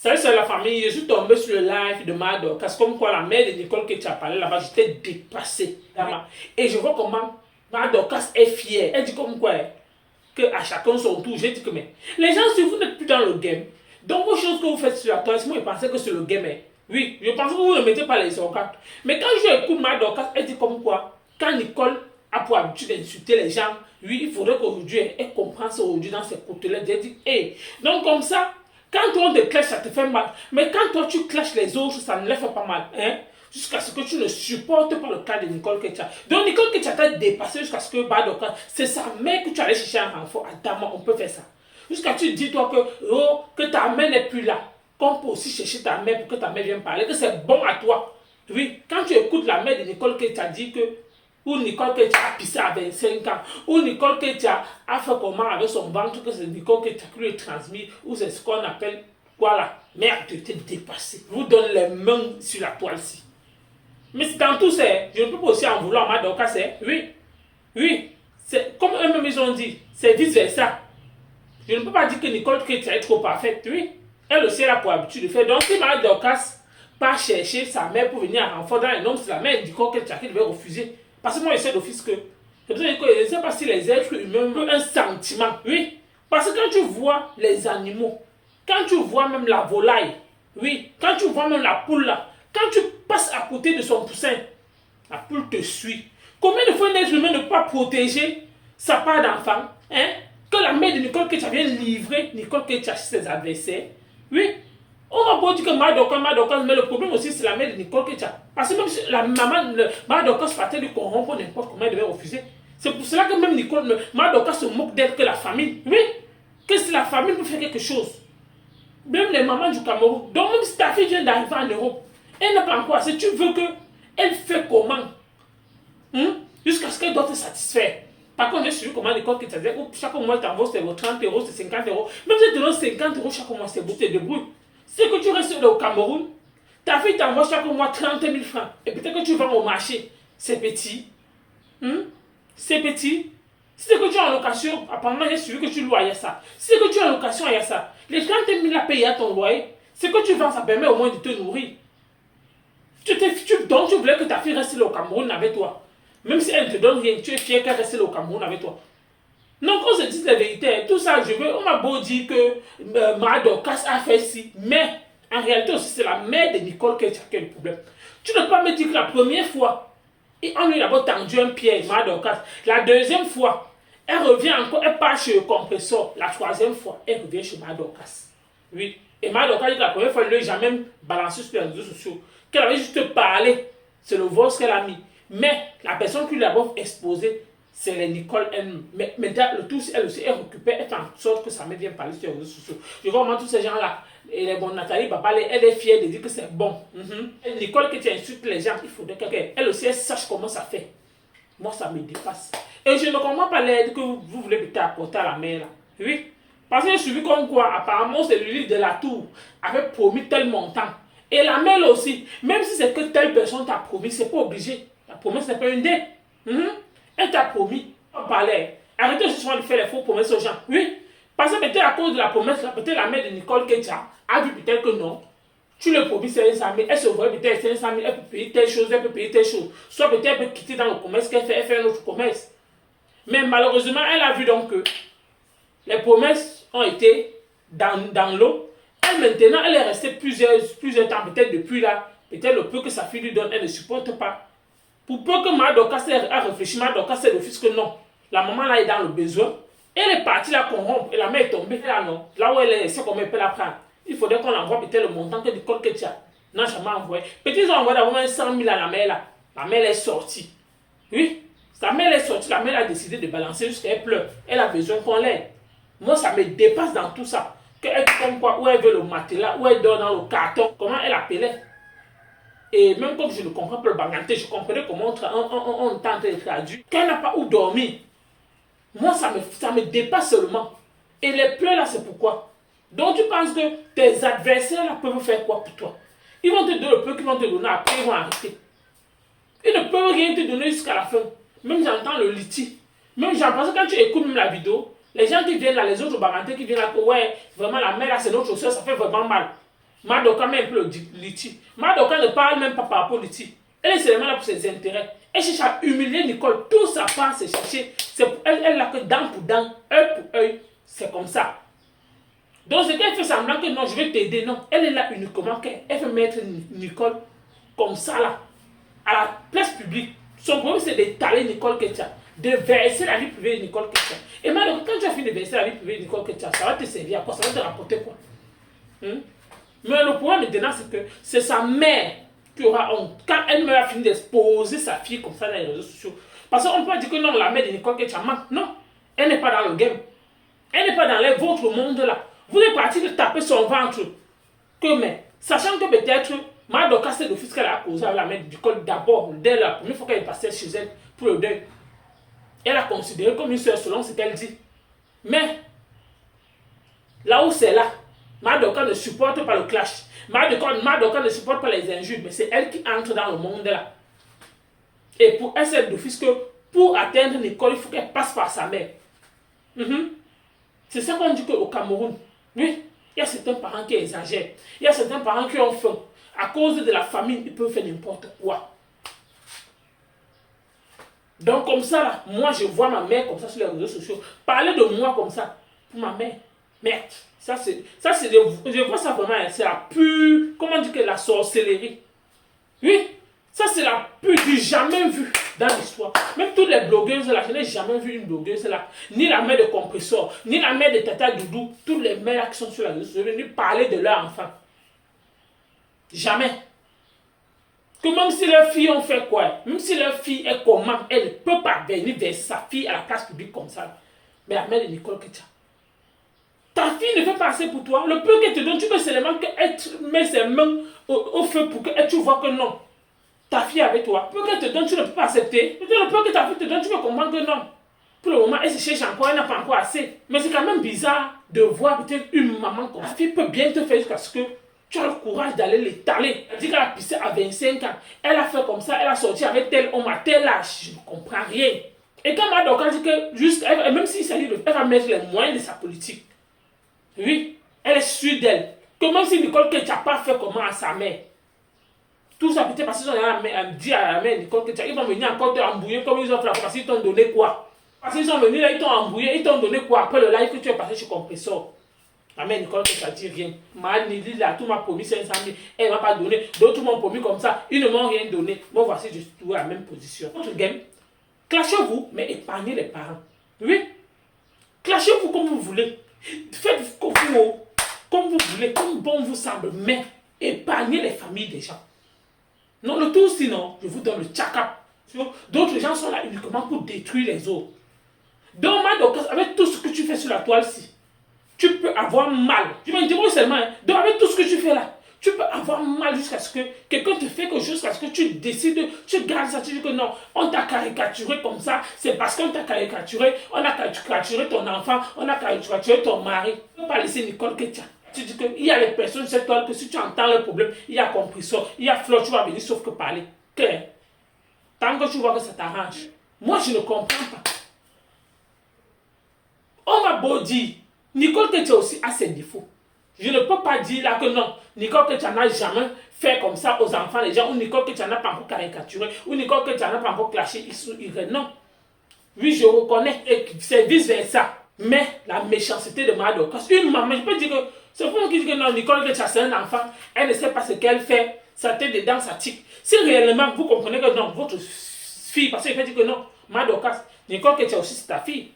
Salut, c'est la famille. Je suis tombé sur le live de Madokas. Comme quoi, la mère de Nicole que tu as parlé là-bas, j'étais dépassé. Et je vois comment Madokas est fière. Elle dit comme quoi, que à chacun son tour. J'ai dit que, mais les gens, si vous n'êtes plus dans le game, donc vos choses que vous faites sur la toile, moi, je pensais que c'est le game. Oui, je pensais que vous ne mettez pas les organes. Mais quand je écoute Madokas, elle dit comme quoi, quand Nicole a pour habitude d'insulter les gens, oui, il faudrait qu'aujourd'hui, elle comprenne ça aujourd'hui dans ses côtés-là. Elle dit, hé, donc comme ça, quand toi on te clash, ça te fait mal. Mais quand toi tu clashes les autres, ça ne les fait pas mal. Hein? Jusqu'à ce que tu ne supportes pas le cas de Nicole Ketia. Donc Nicole Ketia t'a dépassé jusqu'à ce que Badoka, c'est sa mère que tu allais chercher un renfort. Attends, on peut faire ça. Jusqu'à ce que tu dis toi que ta mère n'est plus là. Qu'on peut aussi chercher ta mère pour que ta mère vienne parler, que c'est bon à toi. Oui, quand tu écoutes la mère de Nicole Ketia dit que ou Nicole Ketia a pissé à 25 ans, ou Nicole Ketia a fait comment avec son ventre, que c'est Nicole Ketia qui lui est transmis, ou c'est ce qu'on appelle quoi là, merde, tu t'es dépassé. Je vous donne les mains sur la toile-ci. Mais dans tout ça, je ne peux pas aussi en vouloir à Madoka, c'est oui, c'est comme eux-mêmes ils ont dit, c'est vice-versa. Je ne peux pas dire que Nicole Ketia est trop parfaite, oui. Elle aussi elle a pour habitude de faire. Donc si Madoka pas chercher sa mère pour venir à renfort dans un homme, c'est la mère de Nicole Ketia qui devait refuser. Parce que moi, je sais d'office que, je ne sais pas si les êtres humains ont un sentiment. Oui. Parce que quand tu vois les animaux, quand tu vois même la volaille, oui, quand tu vois même la poule là, quand tu passes à côté de son poussin, la poule te suit. Combien de fois un être humain ne peut pas protéger sa part d'enfant, hein? Que la mère de Nicole Ketia vient livrer Nicole Ketia chez ses adversaires, oui. On va pas dire que Madokas, mais le problème aussi c'est la mère de Nicole Ketia. Parce que même si la maman de Madokas partait du corrompre n'importe comment elle devait refuser. C'est pour cela que même Madokas se moque d'elle que la famille. Oui, que si la famille peut faire quelque chose. Même les mamans du Cameroun. Donc même si ta fille vient d'arriver en Europe, elle n'a pas encore assez. Tu veux qu'elle fait comment jusqu'à ce qu'elle doit te satisfaire. Par contre, j'ai suivi comment l'école qui t'a dit chaque mois, tu t'envoies 30 euros, c'est 50 euros. Même si tu donnes 50 euros chaque mois, c'est beau, tu te débrouilles. C'est que tu restes au Cameroun, ta fille t'envoie chaque mois 30 000 francs. Et peut-être que tu vas au marché. C'est petit. C'est petit. Si c'est que tu es en location, apparemment j'ai suivi que tu loues à ça. Si c'est que tu es en location à ça, les 30 000 à payer à ton loyer, c'est que tu vends, ça permet au moins de te nourrir. Donc tu voulais que ta fille reste là au Cameroun avec toi. Même si elle ne te donne rien, tu es fier qu'elle reste là au Cameroun avec toi. Donc on se dit la vérité, tout ça, on m'a beau dire que Madokas a fait ci, mais en réalité aussi c'est la mère de Nicole qui a le problème. Tu ne peux pas me dire que la première fois, on lui a d'abord tendu un pied, Madokas. La deuxième fois, elle revient encore, elle part chez le compresseur. La troisième fois, elle revient chez Madokas. Oui. Et Madokas dit que la première fois, elle ne lui a jamais balancé sur les réseaux sociaux. Qu'elle avait juste parlé. C'est le voice qu'elle a mis. Mais la personne qui lui a d'abord exposé, c'est les Nicole elle. Mais le tout, elle aussi, elle récupère, elle fait en sorte que ça me vienne parler sur les réseaux sociaux. Je vois comment tous ces gens-là, et les bonnes Nathalie Baba, elle est fière de dire que c'est bon. Et Nicole, que tu insultes les gens, il faudrait qu'elle aussi, elle sache comment ça fait. Moi, ça me dépasse. Et je ne comprends pas l'aide que vous voulez peut-être apporter à la mère, là. Oui. Parce que j'ai suivi comme quoi, apparemment, c'est le livre de la tour avait promis tel montant. Et la mère aussi, même si c'est que telle personne t'a promis, c'est pas obligé. La promesse n'est pas une dette. Elle t'a promis. On parlait. Arrêtez justement de faire les faux promesses aux gens. Oui. Parce que peut-être à cause de la promesse, peut-être la mère de Nicole Ketia a vu peut-être que non. Tu le promis 500 000, elle se voit peut-être 500 000, elle peut payer telle chose, elle peut payer telle chose. Soit peut-être elle peut quitter dans le commerce qu'elle fait, elle fait un autre commerce. Mais malheureusement, elle a vu donc que les promesses ont été dans l'eau. Elle maintenant, elle est restée plusieurs temps, peut-être depuis là, peut-être le peu que sa fille lui donne, elle ne supporte pas. Pour peu que Madokas a réfléchi, Madokas c'est le fils que non. La maman là est dans le besoin. Elle est partie la corrompre et la mère est tombée là, non. Là où elle est, c'est comment elle peut la prendre. Il faudrait qu'on envoie peut-être le montant que Nicole Ketia n'a jamais envoyé. Peut-être qu'ils ont envoyé d'abord 100 000 à la mère là. La mère est sortie. Oui, sa mère est sortie, la mère a décidé de balancer jusqu'à elle pleure. Elle a besoin qu'on l'aide. Moi, ça me dépasse dans tout ça. Qu'elle comme quoi, où elle veut le matelas, où elle dort dans le carton, comment elle appelait. Et même comme je ne comprends pas le baganté, je comprenais comment on tente de traduire. Qu'elle n'a pas où dormir. Moi, ça me dépasse seulement. Et les pleurs là, c'est pourquoi. Donc tu penses que tes adversaires là peuvent faire quoi pour toi? Ils vont te donner le peu qu'ils vont te donner, après ils vont arrêter. Ils ne peuvent rien te donner jusqu'à la fin. Même j'entends le litige. Même j'en pense que quand tu écoutes même la vidéo, les gens qui viennent là, les autres bagantés qui viennent là, que ouais, vraiment la mère là c'est notre soeur, ça fait vraiment mal. Madoka met un peu le Liti. Madoka ne parle même pas par rapport au Liti. Elle est seulement là pour ses intérêts. Elle cherche à humilier Nicole. Tout ça part, c'est chercher. Elle n'a que dent pour dent, œil pour œil. C'est comme ça. Donc, c'est qu'elle fait semblant que non, je vais t'aider. Non, elle est là uniquement qu'elle veut mettre Nicole comme ça, là, à la place publique. Son problème, c'est d'étaler Nicole Ketia, de verser la vie privée de Nicole Ketia. Et maintenant, quand tu as fini de verser la vie privée de Nicole Ketia, ça va te servir à quoi? Ça va te rapporter quoi? Mais le problème maintenant, c'est que c'est sa mère qui aura honte. Quand elle me a fini d'exposer sa fille comme ça dans les réseaux sociaux. Parce qu'on peut dire que non, la mère de Nicole Ketia ment. Non, elle n'est pas dans le game. Elle n'est pas dans votre monde là. Vous êtes parti de taper son ventre. Que mais, sachant que peut-être, Madoka c'est l'office qu'elle a causé avec la mère de Nicole d'abord, dès la première fois qu'elle est passée chez elle pour le deuil. Elle a considéré comme une soeur selon ce qu'elle dit. Mais, là où c'est là, Madoka ne supporte pas le clash. Madoka ne supporte pas les injures, mais c'est elle qui entre dans le monde là. Et pour elle, c'est d'office que pour atteindre Nicole, il faut qu'elle passe par sa mère. C'est ça qu'on dit qu'au Cameroun, oui, il y a certains parents qui exagèrent. Il y a certains parents qui ont faim. À cause de la famine, ils peuvent faire n'importe quoi. Donc comme ça, là, moi je vois ma mère comme ça sur les réseaux sociaux. Parler de moi comme ça, pour ma mère, merde. Je vois ça vraiment, c'est la pure, comment dire que la sorcellerie. Oui, ça c'est la pure du jamais vu dans l'histoire. Même toutes les blogueuses là, je n'ai jamais vu une blogueuse là, ni la mère de Compressor, ni la mère de Tata Doudou, toutes les mères qui sont sur la réseau sociaux, venir parler de leur enfant. Jamais. Que même si leur fille ont fait quoi, même si leur fille est comment, elle ne peut pas venir vers sa fille à la place publique comme ça. Mais la mère de Nicole Ketia. Ta fille ne fait pas assez pour toi. Le peu qu'elle te donne, tu peux seulement qu'elle met ses mains au feu pour que tu vois que non. Ta fille est avec toi. Le peu qu'elle te donne, tu ne peux pas accepter. Le peu que ta fille te donne, tu peux comprendre que non. Pour le moment, elle se cherche encore, elle n'a pas encore assez. Mais c'est quand même bizarre de voir peut-être une maman comme ça. La fille peut bien te faire jusqu'à ce que tu as le courage d'aller l'étaler. Elle dit qu'elle a pissé à 25 ans. Elle a fait comme ça, elle a sorti avec tel homme à tel âge. Je ne comprends rien. Et quand Madoka dit que, juste, même s'il s'agit de, elle va mettre les moyens de sa politique. Oui, elle est sûre d'elle. Que même si Nicole Ketia n'a pas fait comment à sa mère. Tout ça peut-être parce qu'ils ont dit à la mère Nicole Ketia, ils vont venir encore te embrouiller comme ils ont fait parce qu'ils t'ont donné quoi. Parce qu'ils sont venus là, ils t'ont embrouillé, ils t'ont donné quoi après le live que tu es passé chez Compressor. La mère Nicole Ketia dit rien. Ma Nili là, tout m'a promis 500 000, elle ne m'a pas donné. D'autres m'ont promis comme ça, ils ne m'ont rien donné. Bon, voici, je suis toujours à la même position. Votre game, clashez-vous, mais épargnez les parents. Oui, clashez-vous comme vous voulez. Faites comme vous voulez, comme bon vous semble, mais épargnez les familles des gens. Non, le tout sinon, je vous donne le tchakap. D'autres gens sont là uniquement pour détruire les autres. Donc, avec tout ce que tu fais sur la toile-ci, tu peux avoir mal. Je m'interroge seulement, hein. Donc avec tout ce que tu fais là, tu peux avoir mal jusqu'à ce que quelqu'un te fait quelque chose, jusqu'à ce que tu décides, tu gardes ça, tu dis que non, on t'a caricaturé comme ça, c'est parce qu'on t'a caricaturé, on a caricaturé ton enfant, on a caricaturé ton mari. Tu ne peux pas laisser Nicole Ketia. Tu dis qu'il y a les personnes sur cette toile que si tu entends le problème, il y a Compressor, il y a Flo, tu vas venir sauf que parler. Que, tant que tu vois que ça t'arrange. Moi, je ne comprends pas. On m'a beau dire, Nicole Ketia aussi a ses défauts. Je ne peux pas dire là que non, Nicole Ketia n'a jamais fait comme ça aux enfants des gens, ou Nicole Ketia n'a pas encore caricaturé, ou Nicole Ketia n'a pas encore clashé, non. Oui, je reconnais, et c'est vice-versa. Mais la méchanceté de Madoka, une maman, je peux dire que c'est pour qui dit que non, Nicole Ketia c'est un enfant, elle ne sait pas ce qu'elle fait, sa tête dedans, sa tique. Si réellement vous comprenez que non, votre fille, parce qu'il peut dire que non, Madoka, Nicole Ketia aussi c'est ta fille.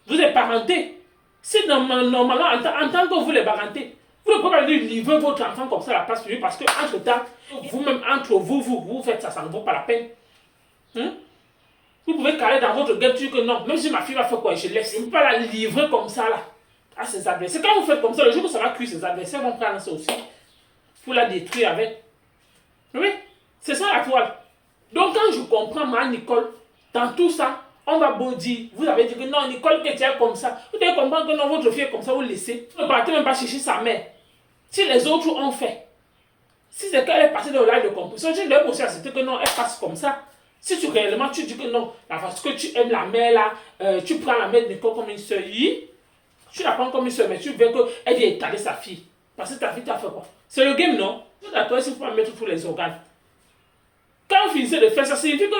Vous êtes parenté. Si normalement, en tant que vous les parentés, vous ne pouvez pas lui livrer votre enfant comme ça à la place publique parce qu'entre temps, vous-même, entre vous faites ça, ça ne vaut pas la peine. Vous pouvez caler dans votre gueule, tu dis que non, même si ma fille va faire quoi, je laisse. Je ne peux pas la livrer comme ça là, à ses adversaires. Quand vous faites comme ça, le jour où ça va cuire, ses adversaires vont prendre ça aussi pour la détruire avec. Oui, c'est ça la toile. Donc quand je comprends ma Nicole, dans tout ça, on va beau dire, vous avez dit que non, Nicole Ketia est comme ça. Vous devez comprendre que non, votre fille est comme ça, vous laissez. Vous ne partez même pas chercher sa mère. Si les autres ont fait, si c'est qu'elle est passée dans le live de Compressor, tu dois aussi accepter que non, elle passe comme ça. Si tu réellement tu dis que non, parce que tu aimes la mère là, tu prends la mère de Nicole comme une soeur, tu la prends comme une soeur, mais tu veux qu'elle vienne étaler sa fille. Parce que ta fille t'a fait quoi? C'est le game, non? À toi, il faut pas mettre tous les organes. Quand on finissait de faire ça, signifie que,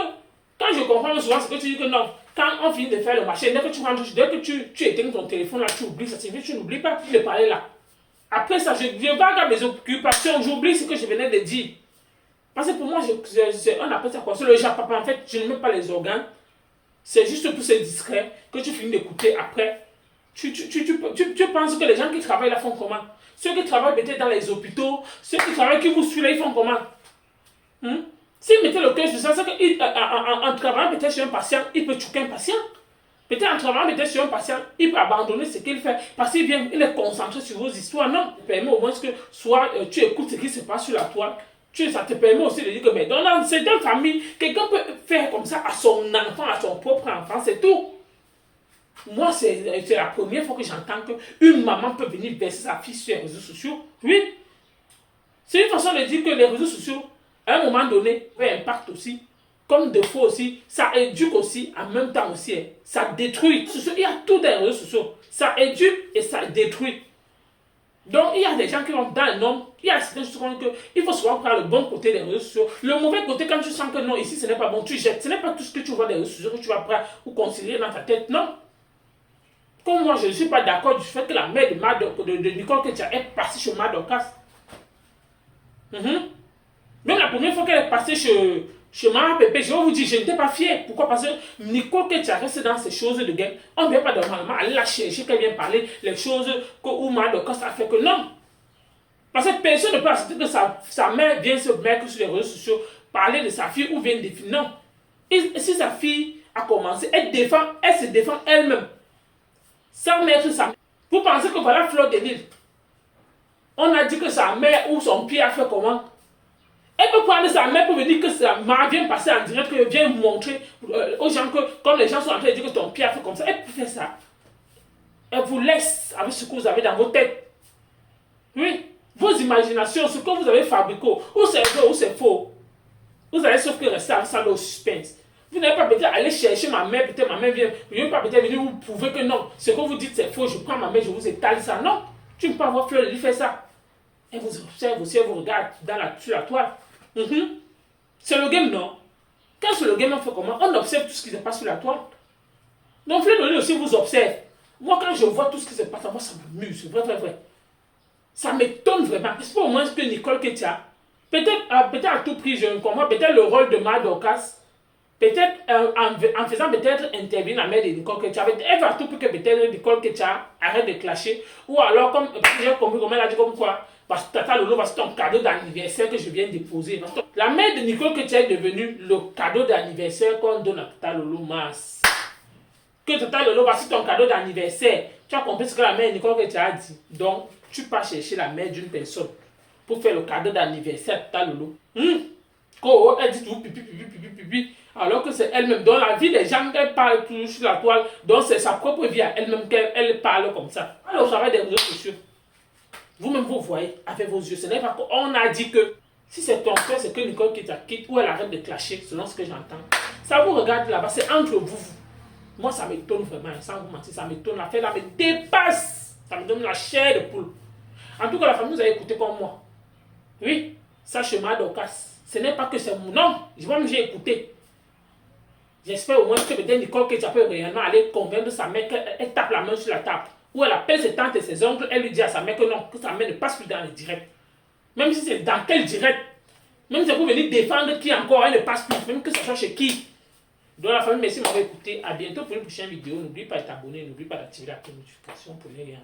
quand je comprends souvent ce que tu dis que non, quand on finit de faire le marché, dès que tu rentres, dès que tu éteins ton téléphone là, tu oublies, ça signifie que tu n'oublies pas de parler là. Après ça, je vais à mes occupations, j'oublie ce que je venais de dire. Parce que pour moi, on appelle ça quoi? C'est le japapa. En fait, je ne mets pas les organes. C'est juste pour ces discrets que tu finis d'écouter après. Tu penses que les gens qui travaillent là font comment? Ceux qui travaillent peut-être dans les hôpitaux, ceux qui travaillent, qui vous suivent là, ils font comment? S'ils mettaient le cœur sur ça, c'est qu'en travaillant peut-être sur un patient, il peut choquer un patient. Peut-être en travaillant peut-être sur un patient, il peut abandonner ce qu'il fait parce qu'il vient, il est concentré sur vos histoires. Non, ça permet au moins que soit tu écoutes ce qui se passe sur la toile. Ça te permet aussi de dire que mais dans certaines familles, quelqu'un peut faire comme ça à son enfant, à son propre enfant, c'est tout. Moi, c'est la première fois que j'entends qu'une maman peut venir verser sa fille sur les réseaux sociaux. Oui. C'est une façon de dire que les réseaux sociaux, à un moment donné, ont un impact aussi. Comme de fois aussi, ça éduque aussi, en même temps aussi. Ça détruit. Il y a tout dans les réseaux sociaux. Ça éduque et ça détruit. Donc, il y a des gens qui vont dans un homme, il y a certaines choses qu'il faut souvent prendre le bon côté des réseaux sociaux. Le mauvais côté, quand tu sens que non, ici ce n'est pas bon, tu jettes. Ce n'est pas tout ce que tu vois des réseaux sociaux que tu vas prendre ou considérer dans ta tête. Non. Comme moi, je ne suis pas d'accord du fait que la mère de Nicole Ketia est passée chez Madokas. Même la première fois qu'elle est passée chez Maman Pépé, je vais vous dire, je n'étais pas fière. Pourquoi? Parce que Nicole Ketia reste dans ces choses de game. On ne vient pas normalement aller la chercher, qu'elle vient parler les choses où Madokas a fait que non. Parce que personne ne peut accepter que sa mère vienne se mettre sur les réseaux sociaux, parler de sa fille ou vienne définir. Non. Et si sa fille a commencé, elle se défend elle-même. Sans mettre sa mère. Vous pensez que voilà Fleur de Lille. On a dit que sa mère ou son père a fait comment? Elle peut prendre sa mère pour venir dire que sa mère vient passer en direct, que vient montrer aux gens que, comme les gens sont en train de dire que ton père a fait comme ça, elle peut faire ça. Elle vous laisse avec ce que vous avez dans vos têtes. Oui. Vos imaginations, ce que vous avez fabriqué, ou c'est vrai ou c'est faux. Vous allez sauf que rester avec ça dans le suspense. Vous n'allez pas peut-être aller chercher ma mère, peut-être ma mère vient, je ne vais pas peut-être venir vous prouver que non, ce que vous dites c'est faux, je prends ma mère, je vous étale ça. Non, tu ne peux pas avoir Fleur de Lille faire ça. Elle vous observe aussi, elle vous regarde sur la toile. C'est le game, non? Quand c'est le game, on fait comment? On observe tout ce qui se passe sur la toile. Donc Fleur de Lille aussi vous observe. Moi, quand je vois tout ce qui se passe, moi, ça m'amuse, c'est vrai. Ça m'étonne vraiment. C'est pas au moins que Nicole Ketia, peut-être à tout prix, je ne comprends, peut-être le rôle de Madokas, peut-être en faisant peut-être intervenir la mère de Nicole Ketia, elle va tout pour que peut-être Nicole Ketia arrête de clasher, ou alors, comme j'ai compris, comme elle a dit comme quoi, parce que Tata Lolo, c'est ton cadeau d'anniversaire que je viens de déposer. La mère de Nicole Ketia est devenue le cadeau d'anniversaire qu'on donne à Tata Lolo Mas. Que Tata Lolo, c'est ton cadeau d'anniversaire. Tu as compris ce que la mère de Nicole Ketia a dit. Donc, tu pars chercher la mère d'une personne pour faire le cadeau d'anniversaire à Tata Lolo. Elle dit tout pipi. Alors que c'est elle-même. Dans la vie des gens, elle parle toujours sur la toile. Donc c'est sa propre vie à elle-même qu'elle parle comme ça. Alors au travail des réseaux sociaux, vous-même vous voyez avec vos yeux. Ce n'est pas qu'on a dit que si c'est ton frère, c'est que Nicole quitte ou elle arrête de clasher, selon ce que j'entends. Ça vous regarde là-bas, c'est entre vous. Moi ça m'étonne vraiment, sans vous mentir, ça m'étonne. L'affaire là me dépasse. Ça me donne la chair de poule. En tout cas, la famille, vous avez écouté comme moi. Oui, ça chez Madokas. Ce n'est pas que c'est mon nom. Moi-même, j'ai écouté. J'espère au moins que peut-être Nicole Ketia peut réellement aller convaincre sa mère qu'elle tape la main sur la table. Ou elle appelle ses tantes et ses oncles, elle lui dit à sa mère que non, que sa mère ne passe plus dans les directs. Même si c'est dans quel direct. Même si c'est pour venir défendre qui encore, elle ne passe plus. Même que ça soit chez qui. Donc la famille, merci de m'avoir écouté. À bientôt pour une prochaine vidéo. N'oublie pas de t'abonner, n'oublie pas d'activer la notification pour ne rien.